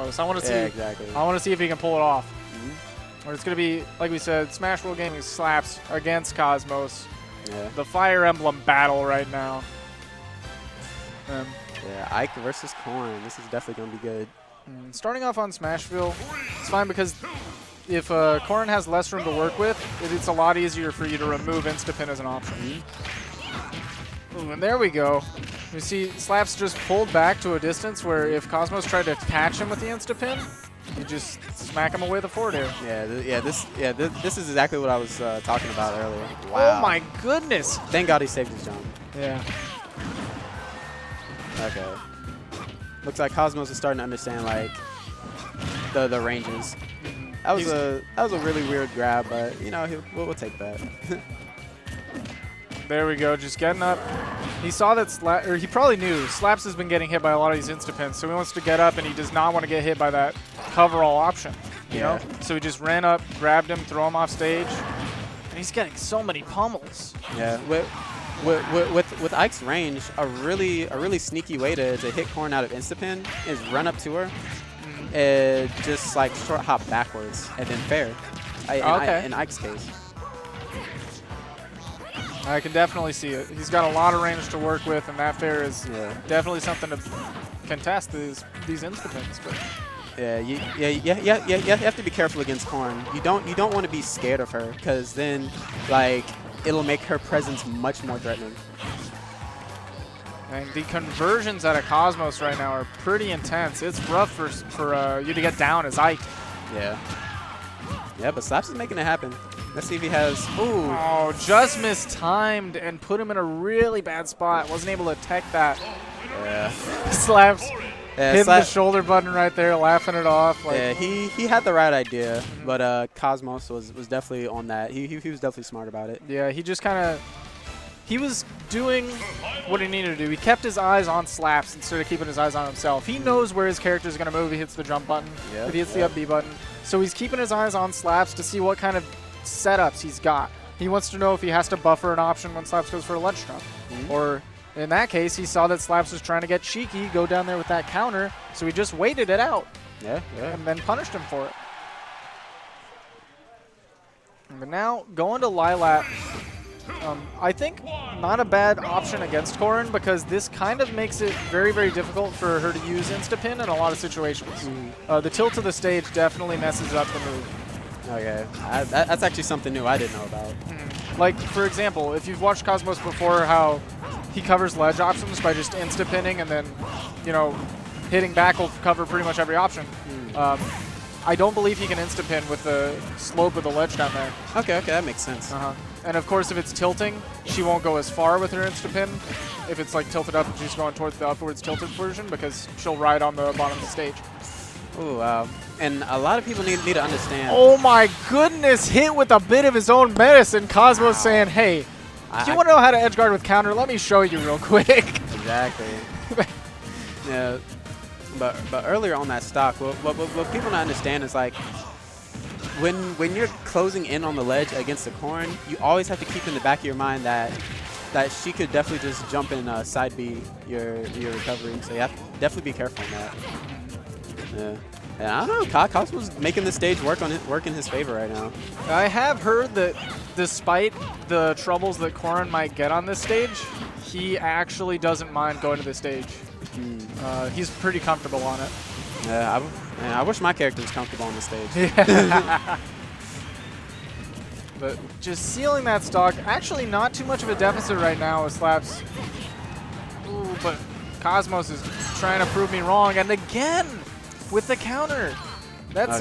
Cosmos. I want to see. Yeah, exactly. I want to see if he can pull it off. Or it's going to be, like we said, Smash World Gaming slaps against Cosmos. Yeah. The Fire Emblem battle right now. Yeah, Ike versus Corrin. This is definitely going to be good. Starting off on Smashville, it's fine because if Corrin has less room to work with, it's a lot easier for you to remove Instapin as an option. Ooh, and there we go. You see Slaps just pulled back to a distance where if Cosmos tried to catch him with the Instapin, you just smack him away with a forward air. This is exactly what I was talking about earlier. Wow. Oh my goodness. Thank God he saved his jump. Yeah. Okay. Looks like Cosmos is starting to understand like the ranges. That was a really weird grab, but you know we'll take that. There we go, just getting up. He saw that he probably knew Slaps has been getting hit by a lot of these Instapins, so he wants to get up and he does not want to get hit by that coverall option. You know? So he just ran up, grabbed him, throw him off stage, and he's getting so many pummels. Yeah. With Ike's range, a really sneaky way to hit Corrin out of Instapin is run up to her and just like short hop backwards and then fair. In Ike's case. I can definitely see it. He's got a lot of range to work with, and that fair is definitely something to contest these Instapins. But you have to be careful against Corrin. You don't want to be scared of her, because then like it'll make her presence much more threatening. And the conversions out of Cosmos right now are pretty intense. It's rough for you to get down as Ike. Yeah. Yeah, but Slaps is making it happen. Let's see if he has. Ooh. Oh, just mistimed and put him in a really bad spot. Wasn't able to tech that. Yeah. Slaps. Hitting the shoulder button right there, laughing it off. Like. Yeah, he had the right idea, but Cosmos was definitely on that. He was definitely smart about it. Yeah, he just kind of. He was doing what he needed to do. He kept his eyes on Slaps instead of keeping his eyes on himself. He knows where his character is going to move if he hits the jump button, if he hits the up B button. So he's keeping his eyes on Slaps to see what kind of setups he's got. He wants to know if he has to buffer an option when Slaps goes for a ledge jump. Or in that case, he saw that Slaps was trying to get cheeky, go down there with that counter, so he just waited it out. And then punished him for it. But now, going to Lilat, I think not a bad option against Corrin because this kind of makes it very, very difficult for her to use Instapin in a lot of situations. The tilt of the stage definitely messes up the move. Okay, that's actually something new I didn't know about. Like, for example, if you've watched Cosmos before, how he covers ledge options by just insta-pinning and then, you know, hitting back will cover pretty much every option. I don't believe he can insta-pin with the slope of the ledge down there. Okay, that makes sense. And of course, if it's tilting, she won't go as far with her insta-pin. If it's like tilted up, she's going towards the upwards tilted version because she'll ride on the bottom of the stage. Ooh, and a lot of people need to understand. Oh my goodness, hit with a bit of his own medicine. Cosmos saying, hey, do you want to know how to edge guard with counter? Let me show you real quick. Exactly. Yeah, but earlier on that stock, what people don't understand is like, when you're closing in on the ledge against the Corrin, you always have to keep in the back of your mind that she could definitely just jump in side B your recovery. So you have to definitely be careful on that. Yeah. And I don't know, Cosmo's making the stage work in his favor right now. I have heard that despite the troubles that Corrin might get on this stage, he actually doesn't mind going to the stage. He's pretty comfortable on it. Yeah, I wish my character was comfortable on the stage. Yeah. But just sealing that stock, actually not too much of a deficit right now with Slaps. Ooh, but Cosmos is trying to prove me wrong, and again with the counter. That's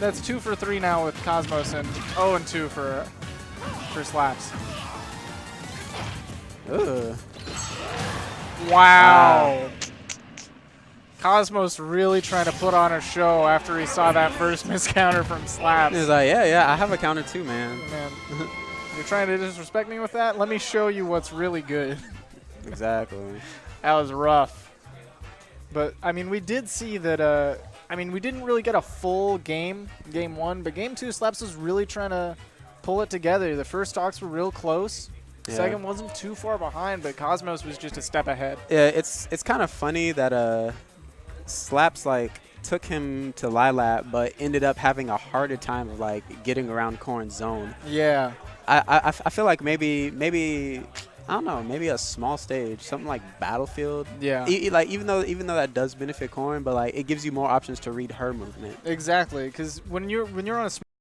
that's 2 for 3 now with Cosmos, and 0 and 2 for Slaps. Ugh. Wow. Cosmos really trying to put on a show after he saw that first miscounter from Slaps. He's like, yeah, I have a counter too, man. You're trying to disrespect me with that? Let me show you what's really good. Exactly. That was rough. But, I mean, we did see that, we didn't really get a full game 1, but game 2, Slaps was really trying to pull it together. The first stocks were real close. Yeah. Second wasn't too far behind, but Cosmos was just a step ahead. Yeah, it's kind of funny that Slaps like took him to Lilat, but ended up having a harder time of like getting around Corrin's zone. Yeah. I feel like maybe I don't know, maybe a small stage, something like Battlefield. Yeah. Like even though that does benefit Corrin, but like it gives you more options to read her movement. Exactly, because when you're on a